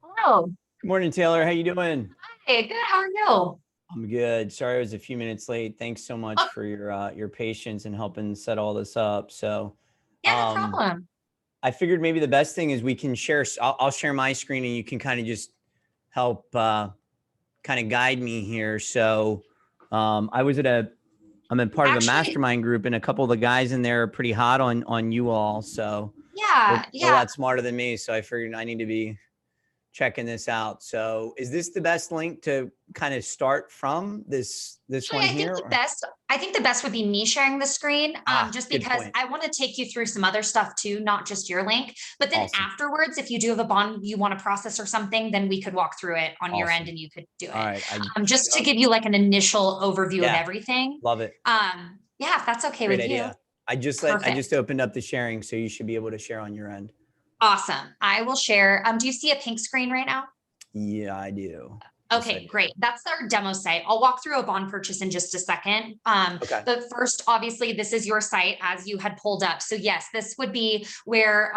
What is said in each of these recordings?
Hello. Good morning, Taylor. How you doing? Hi, good. How are you? I'm good. Sorry I was a few minutes late. Thanks so much for your patience and helping set all this up. So, Yeah, no problem. I figured maybe the best thing is we can share. I'll share my screen and you can kind of just help kind of guide me here. So, I'm a part of a mastermind group, and a couple of the guys in there are pretty hot on you all. So yeah, they're a lot smarter than me. So I figured I need to be checking this out. So is this the best link to kind of start from this one here? I think the best would be me sharing the screen, just because I want to take you through some other stuff too, not just your link, but then afterwards, if you do have a bond you want to process or something, then we could walk through it on your end and you could do it. All right. Just to give you like an initial overview of everything. Love it. Yeah, if that's okay Great with idea. you. I just opened up the sharing, so you should be able to share on your end. Awesome. I will share. Do you see a pink screen right now? Yeah, I do. Okay, great. That's our demo site. I'll walk through a bond purchase in just a second. But first, obviously, this is your site as you had pulled up. So yes, this would be where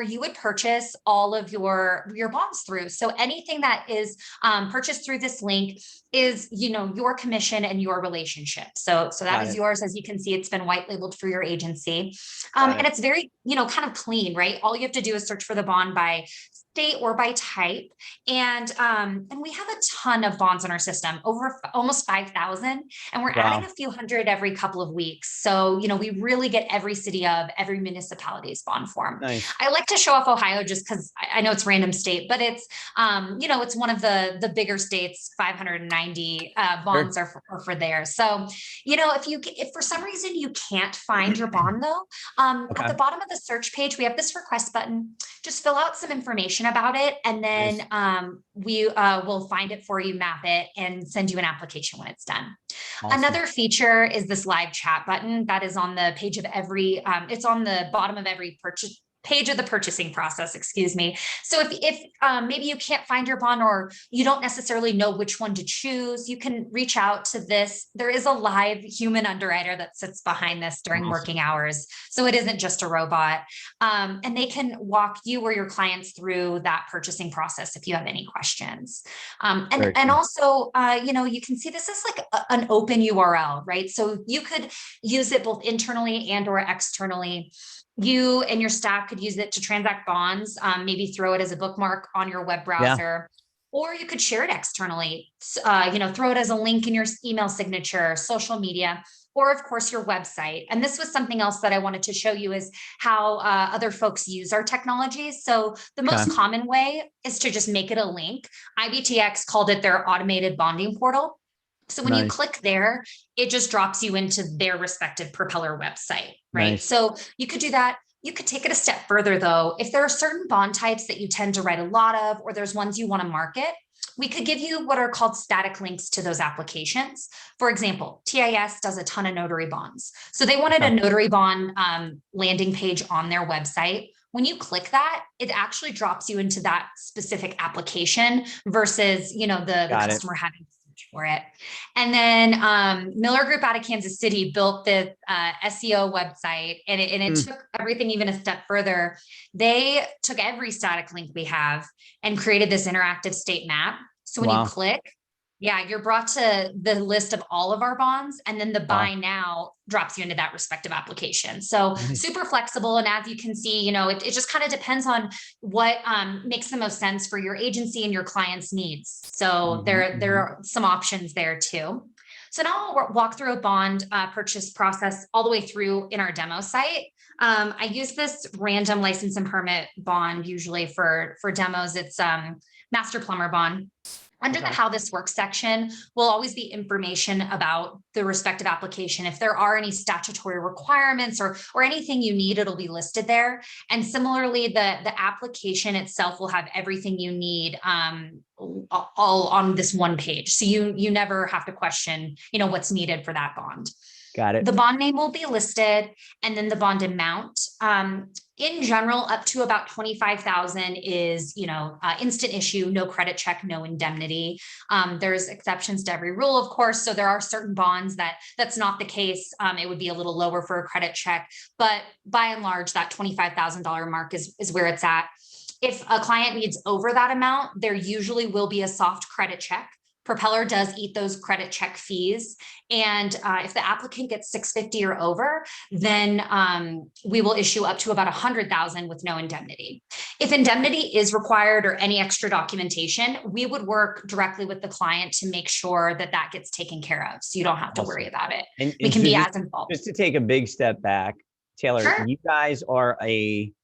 you would purchase all of your bonds through. So anything that is purchased through this link is, your commission and your relationship. So that is yours. As you can see, it's been white labeled for your agency. And it's very, kind of clean, right? All you have to do is search for the bond by state or by type. And we have a ton of bonds in our system, over almost 5,000, and we're adding a few hundred every couple of weeks. So, we really get every city of every municipality's bond form. Nice. I like to show off Ohio just because I know it's random state, but it's, it's one of the bigger states. 590 bonds are for there. So, if for some reason you can't find your bond though, at the bottom of the search page, we have this request button. Just fill out some information about it, and then we will find it for you, map it, and send you an application when it's done. Another feature is this live chat button that is on the page of every, it's on the bottom of every page of the purchasing process, excuse me. So if maybe you can't find your bond, or you don't necessarily know which one to choose, you can reach out to this. There is a live human underwriter that sits behind this during working hours. So it isn't just a robot. And they can walk you or your clients through that purchasing process if you have any questions. And also, you can see this is like an open URL, right? So you could use it both internally and or externally. You and your staff could use it to transact bonds, maybe throw it as a bookmark on your web browser, or you could share it externally, throw it as a link in your email signature, social media, or of course your website. And this was something else that I wanted to show you is how other folks use our technologies. So the most common way is to just make it a link. IBTX called it their automated bonding portal. So when you click there, it just drops you into their respective Propeller website, right? So you could do that. You could take it a step further though. If there are certain bond types that you tend to write a lot of, or there's ones you want to market, we could give you what are called static links to those applications. For example, TIS does a ton of notary bonds. So they wanted a notary bond landing page on their website. When you click that, it actually drops you into that specific application versus, the customer having for it. And then Miller Group out of Kansas City built the SEO website, and it took everything even a step further. They took every static link we have and created this interactive state map. So when you click, you're brought to the list of all of our bonds, and then the buy now drops you into that respective application. So super flexible. And as you can see, it just kind of depends on what makes the most sense for your agency and your client's needs. So there are some options there too. So now I'll walk through a bond purchase process all the way through in our demo site. I use this random license and permit bond usually for demos. It's master plumber bond. Under the how this works section will always be information about the respective application. If there are any statutory requirements or anything you need, it'll be listed there. And similarly, the application itself will have everything you need all on this one page. So you never have to question, what's needed for that bond. Got it. The bond name will be listed, and then the bond amount. In general, up to about 25,000 is, instant issue, no credit check, no indemnity. There's exceptions to every rule, of course. So there are certain bonds that's not the case. It would be a little lower for a credit check, but by and large, that $25,000 mark is where it's at. If a client needs over that amount, there usually will be a soft credit check. Propeller does eat those credit check fees. And if the applicant gets 650 or over, then we will issue up to about 100,000 with no indemnity. If indemnity is required or any extra documentation, we would work directly with the client to make sure that gets taken care of. So you don't have to worry about it. And we can be as involved. Just to take a big step back, Taylor, you guys are in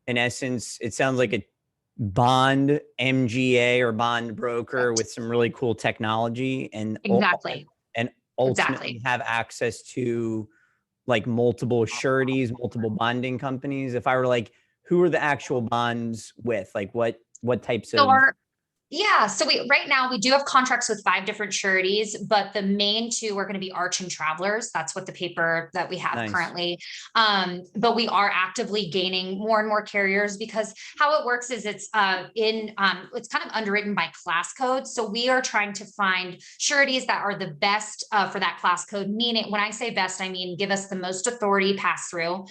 essence, it sounds like a bond MGA or bond broker with some really cool technology and ultimately have access to like multiple sureties, multiple bonding companies. If I were like, who are the actual bonds with? Like what types of? So right now we do have contracts with 5 different sureties, but the main 2 are going to be Arch and Travelers. That's what the paper that we have currently. But we are actively gaining more and more carriers, because how it works is it's kind of underwritten by class code. So we are trying to find sureties that are the best for that class code. Meaning, when I say best, I mean give us the most authority pass through.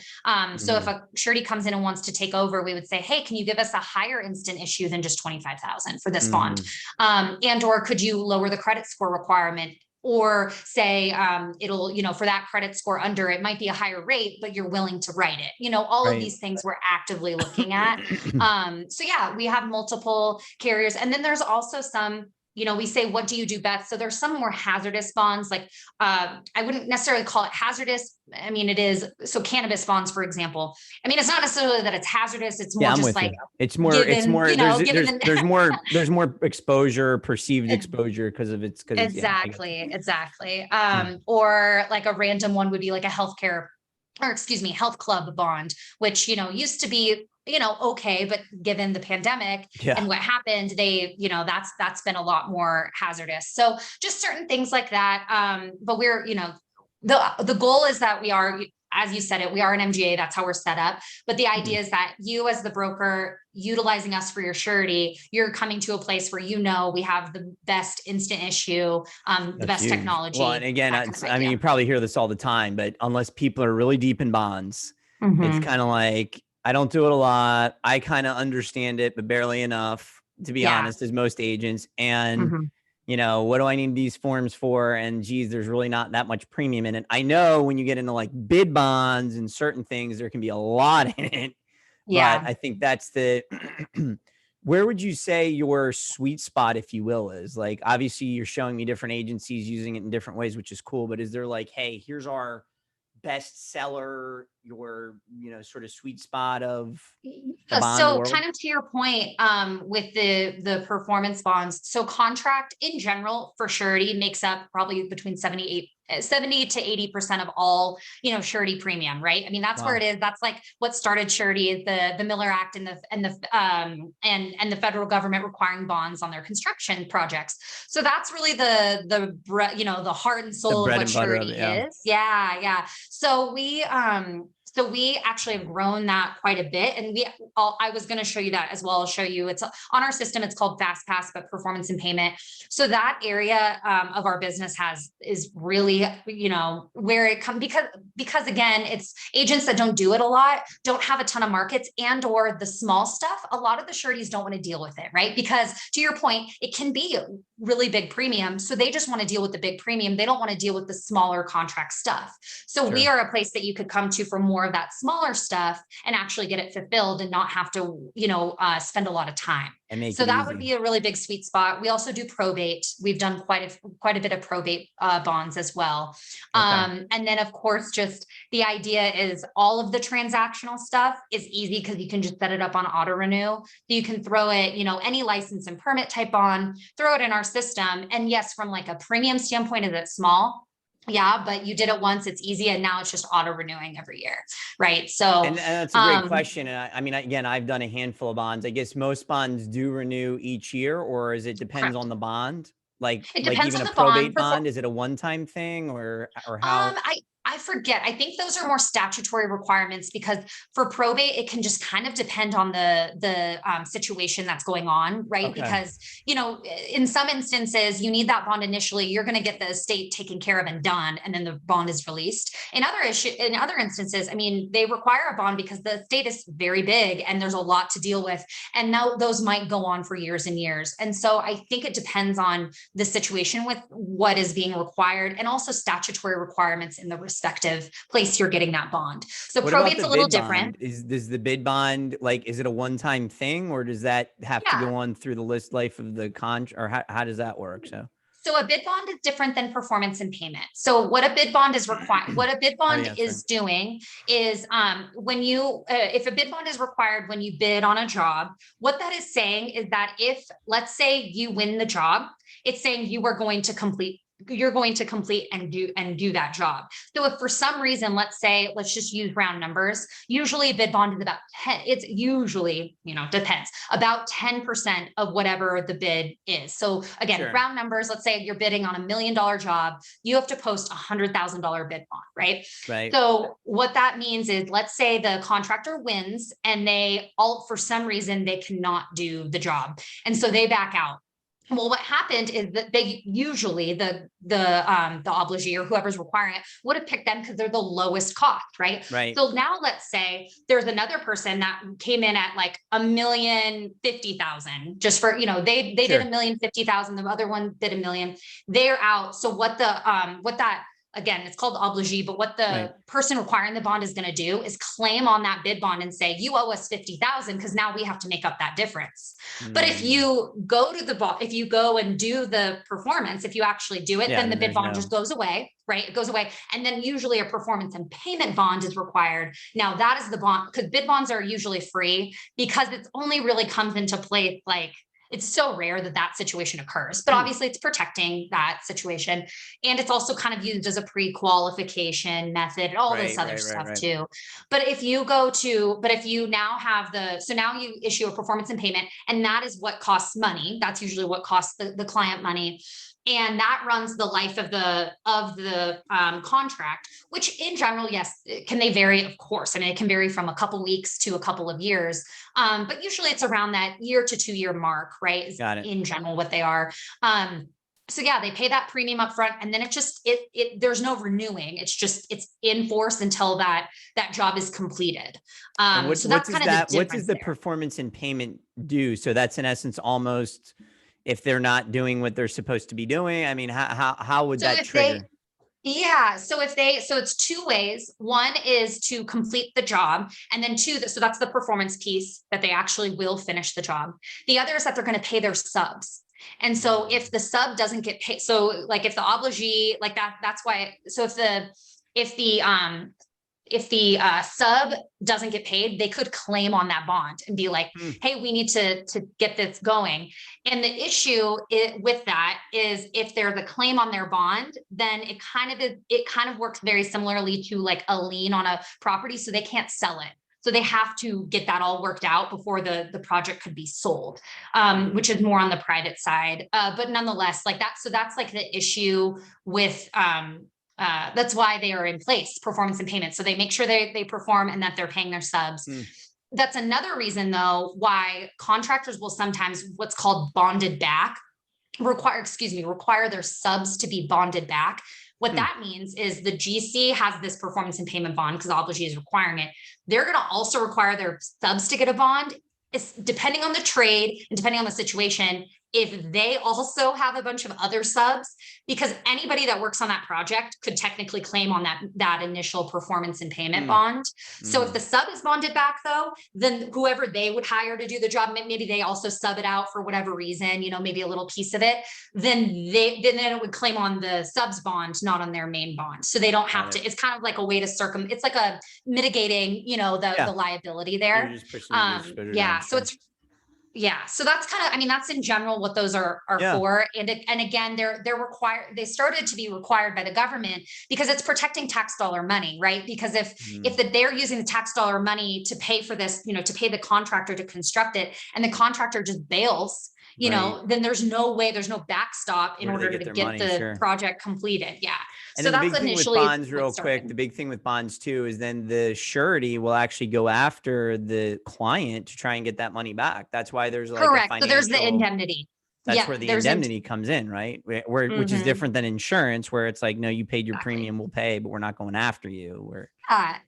So if a surety comes in and wants to take over, we would say, hey, can you give us a higher instant issue than just 25,000 for this bond? And or could you lower the credit score requirement, or say it'll, for that credit score under, it might be a higher rate, but you're willing to write it. All of these things we're actively looking at. So we have multiple carriers. And then there's also some, we say, what do you do best? So there's some more hazardous bonds, like I wouldn't necessarily call it hazardous. I mean, it is. So cannabis bonds, for example, I mean, it's not necessarily that it's hazardous. It's more just like, it's more, there's more exposure, perceived exposure because of its. Exactly. Or like a random one would be like a health club bond, which, used to be, okay, but given the pandemic and what happened, that's been a lot more hazardous. So just certain things like that. But we're, the goal is that we are, as you said it, we are an MGA. That's how we're set up. But the idea is that you, as the broker, utilizing us for your surety, you're coming to a place where we have the best instant issue, the best technology. Well, and again, I mean, you probably hear this all the time, but unless people are really deep in bonds, it's kind of like, I don't do it a lot. I kind of understand it, but barely enough, to be honest, as most agents. And what do I need these forms for? And geez, there's really not that much premium in it. I know when you get into like bid bonds and certain things, there can be a lot in it. Yeah. But I think that's where would you say your sweet spot, if you will, is? Like, obviously you're showing me different agencies using it in different ways, which is cool. But is there like, hey, here's our best seller, your sort of sweet spot of the bond so world? Kind of to your point, with the performance bonds, so contract in general for surety makes up probably between 70 to 80% of all, surety premium, right? I mean, that's where it is. That's like what started surety, is the Miller Act and the federal government requiring bonds on their construction projects. So that's really the heart and soul of what surety is. Yeah. So So we actually have grown that quite a bit. And I was going to show you that as well. I'll show you, it's on our system. It's called Fast Pass, but performance and payment. So that area of our business is really, where it comes, because again, it's agents that don't do it a lot, don't have a ton of markets, and or the small stuff. A lot of the sureties don't want to deal with it, right? Because to your point, it can be really big premium. So they just want to deal with the big premium. They don't want to deal with the smaller contract stuff. So we are a place that you could come to for more of that smaller stuff and actually get it fulfilled and not have to, spend a lot of time. And make So it that easy. would be a really big sweet spot. We also do probate. We've done quite a bit of probate bonds as well. Okay. And then of course, just the idea is all of the transactional stuff is easy because you can just set it up on auto renew. You can throw it, any license and permit type bond, throw it in our system. And yes, from like a premium standpoint, is it small? Yeah, but you did it once, it's easy. And now it's just auto renewing every year. Right. So, And that's a great question. And I mean, again, I've done a handful of bonds. I guess most bonds do renew each year, or is it depends correct. on the bond? Like It depends even on a the bond. probate bond, is it a one-time thing or how? I forget. I think those are more statutory requirements because for probate, it can just kind of depend on the situation that's going on, right? Okay. Because in some instances, you need that bond initially. You're going to get the estate taken care of and done, and then the bond is released. In other instances, I mean, they require a bond because the estate is very big and there's a lot to deal with, and now those might go on for years and years. And so I think it depends on the situation with what is being required, and also statutory requirements in the respective place you're getting that bond. So What about probate's the a little bid different. bond? Does the bid bond, like, is it a one-time thing, or does that have to Yeah. go on through the list life of the contract, or how does that work? So a bid bond is different than performance and payment. So what a bid bond is required, what a bid Oh bond yeah, that's right. is doing is when you, if a bid bond is required when you bid on a job, what that is saying is that if, let's say you win the job, it's saying you're going to complete and do that job. So if for some reason, let's just use round numbers, usually a bid bond is about 10, it's usually, depends, about 10% of whatever the bid is. So again, Sure. round numbers, let's say you're bidding on $1 million job, you have to post $100,000 bid bond, right? Right. So what that means is, let's say the contractor wins and for some reason, they cannot do the job. And so they back out. Well, what happened is that they usually the obligee or whoever's requiring it would have picked them because they're the lowest cost, right? Right. So now let's say there's another person that came in at like $1,050,000, just for they Sure. did $1,050,000, the other one did $1 million. They're out. So what that, again, it's called obligee, but what the person requiring the bond is going to do is claim on that bid bond and say, you owe us 50,000 because now we have to make up that difference. But if you go to the bond, if you go and do the performance, if you actually do it, then the bid bond just goes away, right? It goes away. And then usually a performance and payment bond is required. Now that is the bond, because bid bonds are usually free, because it only really comes into play like, it's so rare that situation occurs, but obviously it's protecting that situation. And it's also kind of used as a pre-qualification method and all this other stuff too. But if you now have so now you issue a performance and payment, and that is what costs money. That's usually what costs the client money. And that runs the life of the contract, which in general, yes, can they vary? Of course. I mean, it can vary from a couple weeks to a couple of years. But usually it's around that 1 to 2 year mark, right? Got it. In general, what they are. So yeah, they pay that premium up front, and then there's no renewing. It's in force until that job is completed. So that's kind of the difference. What does the performance and payment do? So that's in essence almost, if they're not doing what they're supposed to be doing. I mean, how would that trigger? So it's two ways. One is to complete the job, and then so that's the performance piece, that they actually will finish the job. The other is that they're going to pay their subs. And so if the sub doesn't get paid, so like if the obligee like that's why. So if the sub doesn't get paid, they could claim on that bond and be like, hey, we need to get this going. And the issue with that is, if there's a claim on their bond, then it kind of works very similarly to like a lien on a property. So they can't sell it. So they have to get that all worked out before the project could be sold, which is more on the private side. But nonetheless, like that. So that's like the issue with that's why they are in place, performance and payment. So they make sure they perform and that they're paying their subs. That's another reason though, why contractors will sometimes what's called bonded back require their subs to be bonded back. What that means is the GC has this performance and payment bond because obviously is requiring it. They're going to also require their subs to get a bond. It's depending on the trade and depending on the situation, if they also have a bunch of other subs, because anybody that works on that project could technically claim on that initial performance and payment bond. So if the sub is bonded back though, then whoever they would hire to do the job, maybe they also sub it out for whatever reason, maybe a little piece of it, then it would claim on the subs bond, not on their main bond. So they don't have to, it's kind of like a way to it's like a mitigating, the liability there. So that's kind of, that's in general what those are for. And again, they're required, they started to be required by the government because it's protecting tax dollar money, right? Because if they're using the tax dollar money to pay for this, to pay the contractor to construct it, and the contractor just bails, then there's no backstop in order to get the project completed. Yeah. And so that's the big thing with bonds, real quick, the big thing with bonds too, is then the surety will actually go after the client to try and get that money back. That's why there's like correct. So there's the indemnity. That's where the indemnity comes in, right? Which is different than insurance, where it's like, no, you paid your premium, we'll pay, but we're not going after you.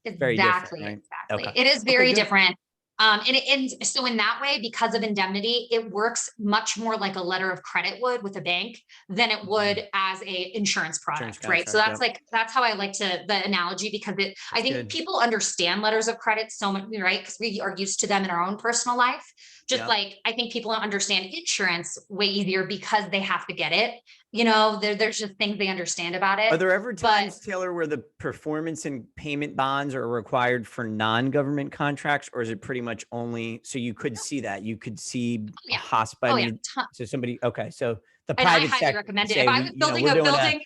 Very different, right? Exactly. Okay. It is very different. And so in that way, because of indemnity, it works much more like a letter of credit would with a bank than it would as a insurance product, right? So that's how I like the analogy, because I think people understand letters of credit so much, right? Because we are used to them in our own personal life. Just like, I think people don't understand insurance way easier because they have to get it. There's just things they understand about it. Are there ever times, Taylor, where the performance and payment bonds are required for non-government contracts, or is it pretty much only, so you could see that you could see a hospital, so somebody, so the private sector, recommend it. If I was building a building,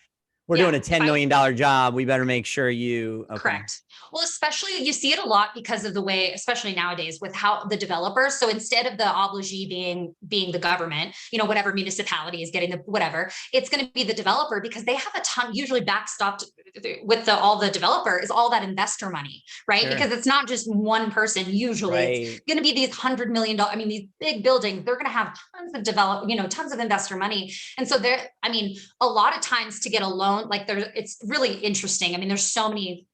we're doing a $10 million job, we better make sure you. Correct. Well, especially you see it a lot because of the way, especially nowadays, with how the developers. So instead of the obligee being the government, whatever municipality is getting the whatever, it's going to be the developer, because they have a ton, usually backstopped with all the developer is all that investor money, right? Because it's not just one person. Usually it's going to be these $100 million. These big buildings, they're going to have tons of tons of investor money. And so a lot of times to get a loan, it's really interesting. There's so many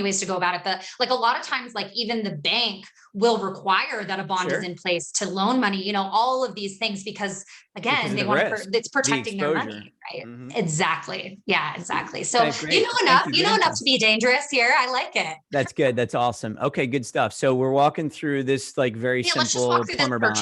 ways to go about it, but like a lot of times, like even the bank will require that a bond is in place to loan money, all of these things, because again, they want to, it's protecting their money, right? Exactly. Yeah, exactly. So you know enough to be dangerous here. I like it. That's good. That's awesome. Okay, good stuff. So we're walking through this like very simple plumber bond.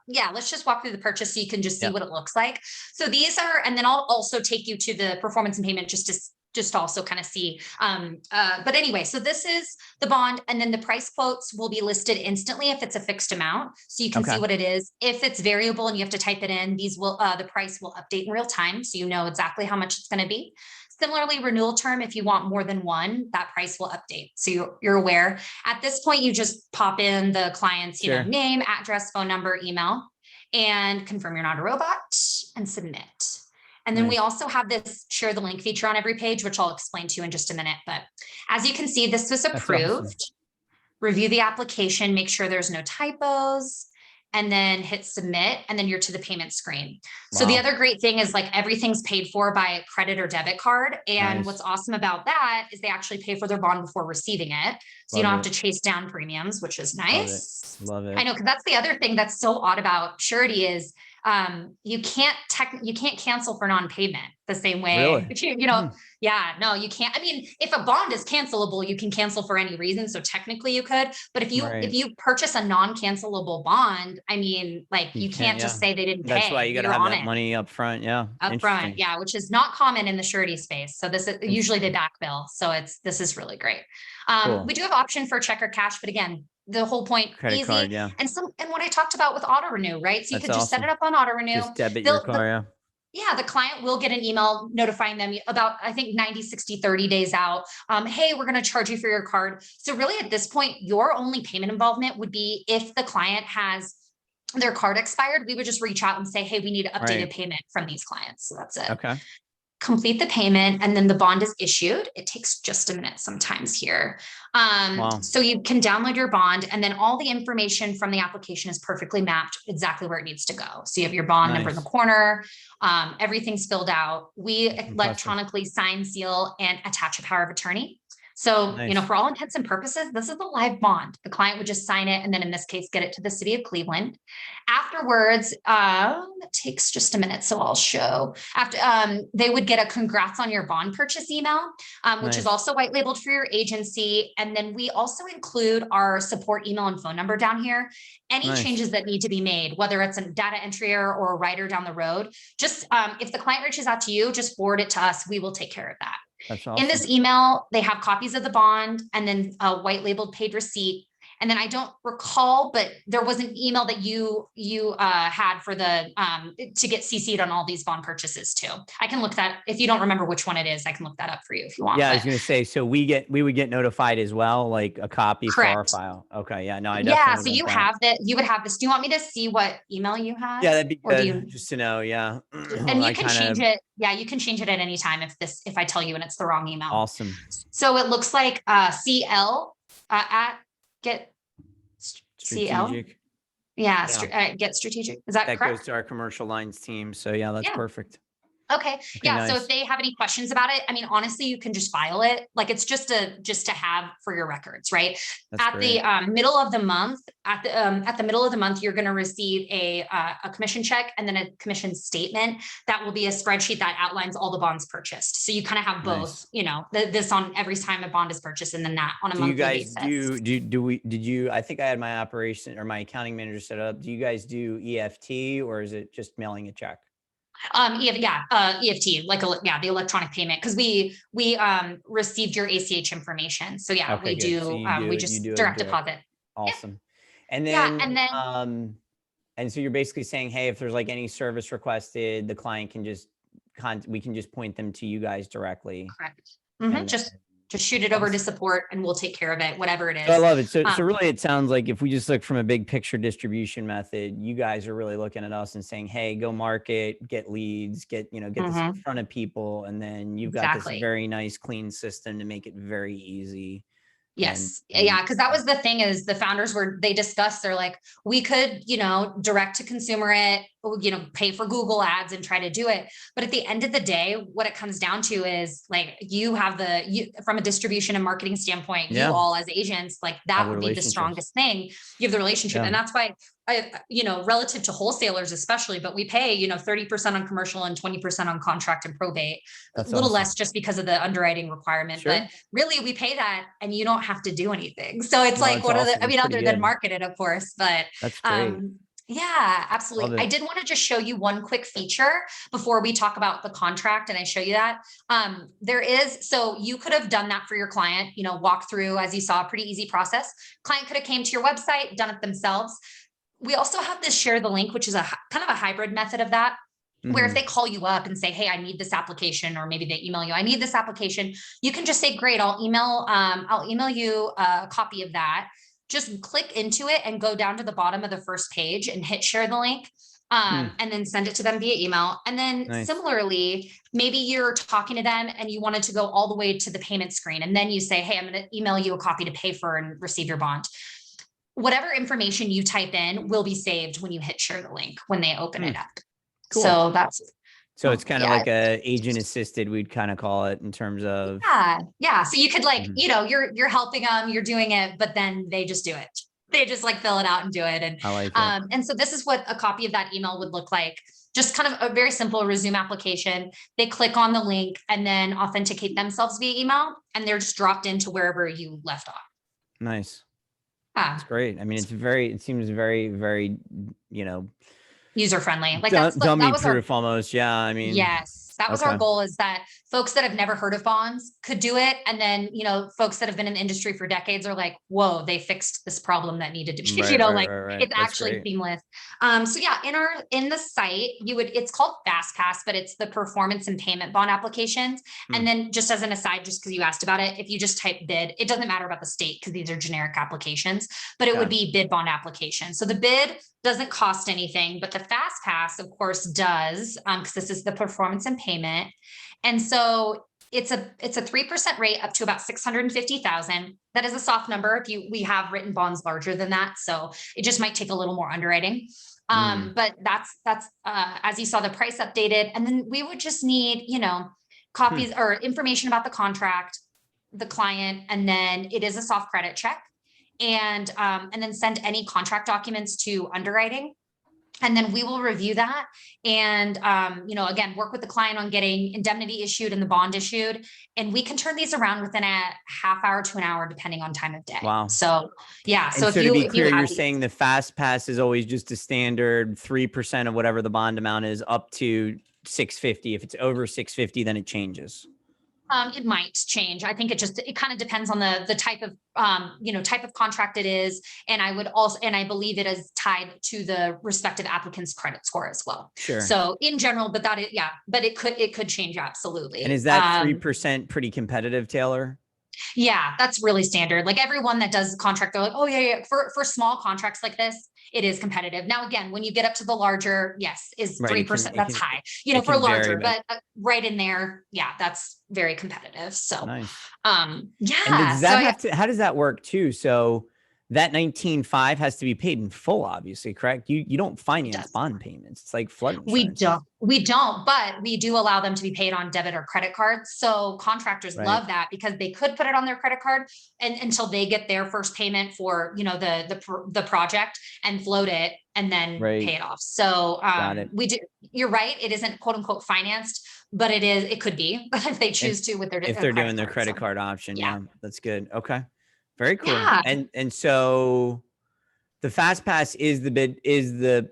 Yeah, let's just walk through the purchase so you can just see what it looks like. So these are, and then I'll also take you to the performance and payment just also kind of see. But anyway, so this is the bond, and then the price quotes will be listed instantly if it's a fixed amount, so you can see what it is. If it's variable and you have to type it in, the price will update in real time, so you know exactly how much it's going to be. Similarly, renewal term, if you want more than one, that price will update, so you're aware. At this point, you just pop in the client's name, address, phone number, email, and confirm you're not a robot and submit. And then we also have this share the link feature on every page, which I'll explain to you in just a minute. But as you can see, this was approved. Awesome. Review the application, make sure there's no typos, and then hit submit, and then you're to the payment screen. Wow. So the other great thing is like everything's paid for by credit or debit card. And what's awesome about that is they actually pay for their bond before receiving it. So you don't have to chase down premiums, which is nice. Love it. I know, because that's the other thing that's so odd about Surety is you can't cancel for non-payment the same way. Really? You can't. If a bond is cancelable, you can cancel for any reason. So technically you could, but if you purchase a non-cancelable bond, you can't just say they didn't pay. That's why you got to have that money up front. Yeah. Up front. Yeah. Which is not common in the surety space. So this is usually they back bill. So this is really great. Cool. We do have option for check or cash, but again, the whole point, credit easy. Card, and what I talked about with auto renew, right? So you can just set it up on auto renew. Just debit your car, the client will get an email notifying them about, I think 90, 60, 30 days out. Hey, we're going to charge you for your card. So really at this point, your only payment involvement would be if the client has their card expired, we would just reach out and say, hey, we need updated payment from these clients. So that's it. Okay. complete the payment, and then the bond is issued. It takes just a minute sometimes here. Wow. So you can download your bond, and then all the information from the application is perfectly mapped exactly where it needs to go. So you have your bond number in the corner, everything's filled out. We electronically sign, seal, and attach a power of attorney. So, you know, for all intents and purposes, this is a live bond. The client would just sign it, and then in this case, get it to the city of Cleveland. Afterwards, it takes just a minute, so I'll show. After they would get a congrats on your bond purchase email, which is also white labeled for your agency. And then we also include our support email and phone number down here. Any changes that need to be made, whether it's a data entry error or a writer down the road, just if the client reaches out to you, just forward it to us. We will take care of that. That's awesome. In this email, they have copies of the bond and then a white labeled paid receipt. And then I don't recall, but there was an email that you had for the to get CC'd on all these bond purchases too. I can look that, if you don't remember which one it is, I can look that up for you if you want. Yeah, I was going to say, so we would get notified as well, like a copy for our file. Okay, yeah, no, I definitely. Yeah, so you have that. You would have this. Do you want me to see what email you had? Yeah, that'd be good. Just to know. Yeah, and you can change it. Yeah, you can change it at any time if I tell you and it's the wrong email. Awesome. So it looks like CL at get strategic. CL. Yeah, get strategic. Is that correct? That goes to our commercial lines team. So yeah, that's perfect. Okay. Yeah. Nice. So if they have any questions about it, I mean, honestly, you can just file it. Like it's just to have for your records, right? At the middle of the month, you're going to receive a commission check and then a commission statement that will be a spreadsheet that outlines all the bonds purchased. So you kind of have both, you know, this on every time a bond is purchased and then that on a monthly basis. I think I had my operation or my accounting manager set up. Do you guys do EFT or is it just mailing a check? EFT, the electronic payment, because we received your ACH information. So yeah, we do. So we just direct deposit. Awesome. And then and so you're basically saying, hey, if there's like any service requested, the client can just we can just point them to you guys directly. Correct. Mm-hmm. Just shoot it over to support and we'll take care of it, whatever it is. So I love it. So really it sounds like if we just look from a big picture distribution method, you guys are really looking at us and saying, hey, go market, get leads, get this in front of people. And then you've got this very nice, clean system to make it very easy. Yes. Yeah. Cause that was the thing is the founders they discussed, they're like, we could, you know, direct to consumer it, you know, pay for Google ads and try to do it. But at the end of the day, what it comes down to is like, you have from a distribution and marketing standpoint, you all as agents, like that would be the strongest thing. You have the relationship. And that's why relative to wholesalers, especially, but we pay, 30% on commercial and 20% on contract and probate, a little less just because of the underwriting requirement, but really we pay that and you don't have to do anything. So it's other than market it, of course, but that's great. Yeah, absolutely. I did want to just show you one quick feature before we talk about the contract and I show you that. So you could have done that for your client, walk through, as you saw, a pretty easy process. Client could have came to your website, done it themselves. We also have this share the link, which is a kind of a hybrid method of that, where if they call you up and say, hey, I need this application, or maybe they email you, I need this application, you can just say, great, I'll email you a copy of that. Just click into it and go down to the bottom of the first page and hit share the link. And then send it to them via email. And then similarly, maybe you're talking to them and you wanted to go all the way to the payment screen. And then you say, hey, I'm going to email you a copy to pay for and receive your bond. Whatever information you type in will be saved when you hit share the link when they open it up. Cool. So it's kind of like a agent assisted, we'd kind of call it in terms of. Yeah. So you could you're helping them, you're doing it, but then they just do it. They just fill it out and do it. And I like it. And so this is what a copy of that email would look like. Just kind of a very simple resume application. They click on the link and then authenticate themselves via email, and they're just dropped into wherever you left off. Nice. That's great. I mean, it seems very, very, user friendly. Dummy proof almost. Yeah. I mean, yes. That was our goal, is that folks that have never heard of bonds could do it. And then, folks that have been in the industry for decades are like, whoa, they fixed this problem that needed to be, it's actually seamless. So yeah, in the site, it's called FastPass, but it's the performance and payment bond applications. And then just as an aside, just because you asked about it, if you just type bid, it doesn't matter about the state because these are generic applications, but it would be bid bond application. So the bid doesn't cost anything, but the FastPass, of course, does, because this is the performance and payment. And so it's a 3% rate up to about 650,000. That is a soft number. We have written bonds larger than that. So it just might take a little more underwriting. But that's as you saw, the price updated. And then we would just need, copies or information about the contract, the client, and then it is a soft credit check. And then send any contract documents to underwriting. And then we will review that and, again, work with the client on getting indemnity issued and the bond issued. And we can turn these around within a half hour to an hour, depending on time of day. Wow. So, yeah. And so to be clear, you're saying the fast pass is always just a standard 3% of whatever the bond amount is up to 650. If it's over 650, then it changes. It might change. I think it kind of depends on the type of, type of contract it is. And I believe it is tied to the respective applicant's credit score as well. Sure. So in general, but it could change. Absolutely. And is that 3% pretty competitive, Taylor? Yeah, that's really standard. Like everyone that does contract, they're like, oh yeah. For small contracts like this, it is competitive. Now, again, when you get up to the larger, yes, is 3%. That's high, for larger, but right in there. Yeah, that's very competitive. So, nice. Yeah. And does how does that work too? So that 19.5 has to be paid in full, obviously, correct? You don't finance bond payments. It's like flood insurance. We don't, but we do allow them to be paid on debit or credit cards. So contractors love that because they could put it on their credit card and until they get their first payment for, the project and float it and then pay it off. So we do, you're right. It isn't quote unquote financed, but it could be if they choose to with if they're doing their credit card option. Yeah, that's good. Okay. Very cool. Yeah. And so the fast pass is the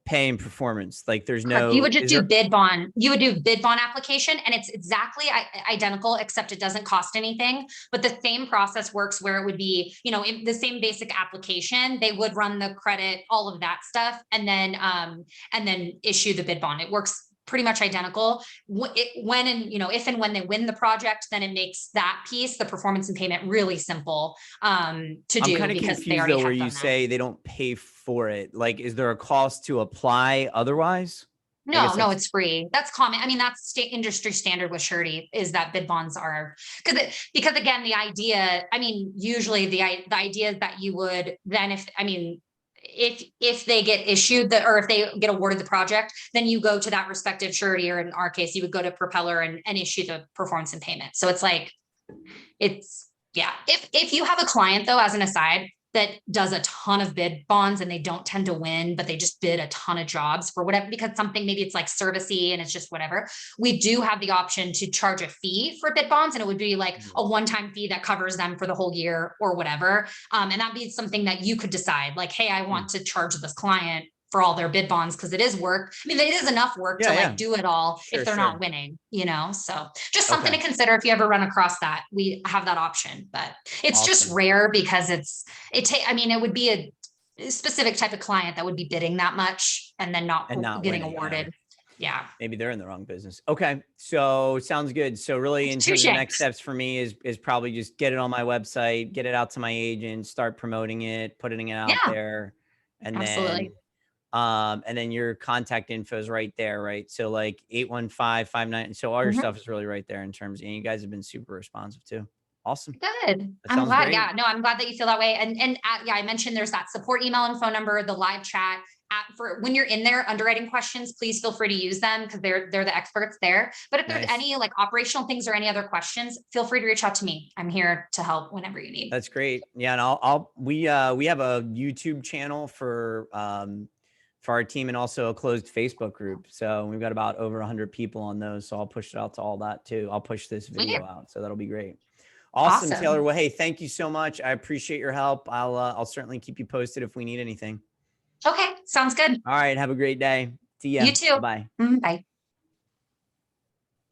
pay and performance. Like there's no, you would just do bid bond. You would do bid bond application and it's exactly identical, except it doesn't cost anything, but the same process works where it would be, the same basic application, they would run the credit, all of that stuff. And then issue the bid bond. It works pretty much identical. If and when they win the project, then it makes that piece, the performance and payment, really simple to do. I'm kind of confused though, where you say they don't pay for it. Like, is there a cost to apply otherwise? No, it's free. That's common. I mean, that's industry standard with Surety is that bid bonds are because again, the idea, usually the idea is that you would then if they get issued or if they get awarded the project, then you go to that respective surety, or in our case, you would go to Propeller and issue the performance and payment. So it's like, if you have a client though, as an aside, that does a ton of bid bonds and they don't tend to win, but they just bid a ton of jobs for whatever, because something, maybe it's like Surety and it's just whatever. We do have the option to charge a fee for bid bonds, and it would be like a one-time fee that covers them for the whole year or whatever. And that'd be something that you could decide like, hey, I want to charge this client for all their bid bonds because it is work. It is enough work to do it all if they're not winning, so just something to consider if you ever run across that. We have that option, but it's just rare because it would be a specific type of client that would be bidding that much and then not getting winning, awarded. Yeah. Maybe they're in the wrong business. Okay. So sounds good. So really in terms of the next steps for me is probably just get it on my website, get it out to my agents, start promoting it, putting it out there. And then your contact info is right there, right? So like 815-59. So all your stuff is really right there in terms, and you guys have been super responsive too. Awesome. Good. I'm glad. Great. Yeah, no, I'm glad that you feel that way. And I mentioned there's that support email and phone number, the live chat for when you're in there, underwriting questions, please feel free to use them because they're the experts there. But if there's any like operational things or any other questions, feel free to reach out to me. I'm here to help whenever you need. That's great. Yeah. And we have a YouTube channel for our team and also a closed Facebook group. So we've got about over 100 people on those. So I'll push it out to all that too. I'll push this video out. So that'll be great. Awesome, Taylor. Well, hey, thank you so much. I appreciate your help. I'll certainly keep you posted if we need anything. Okay. Sounds good. All right. Have a great day. See ya. You too. Bye. Bye.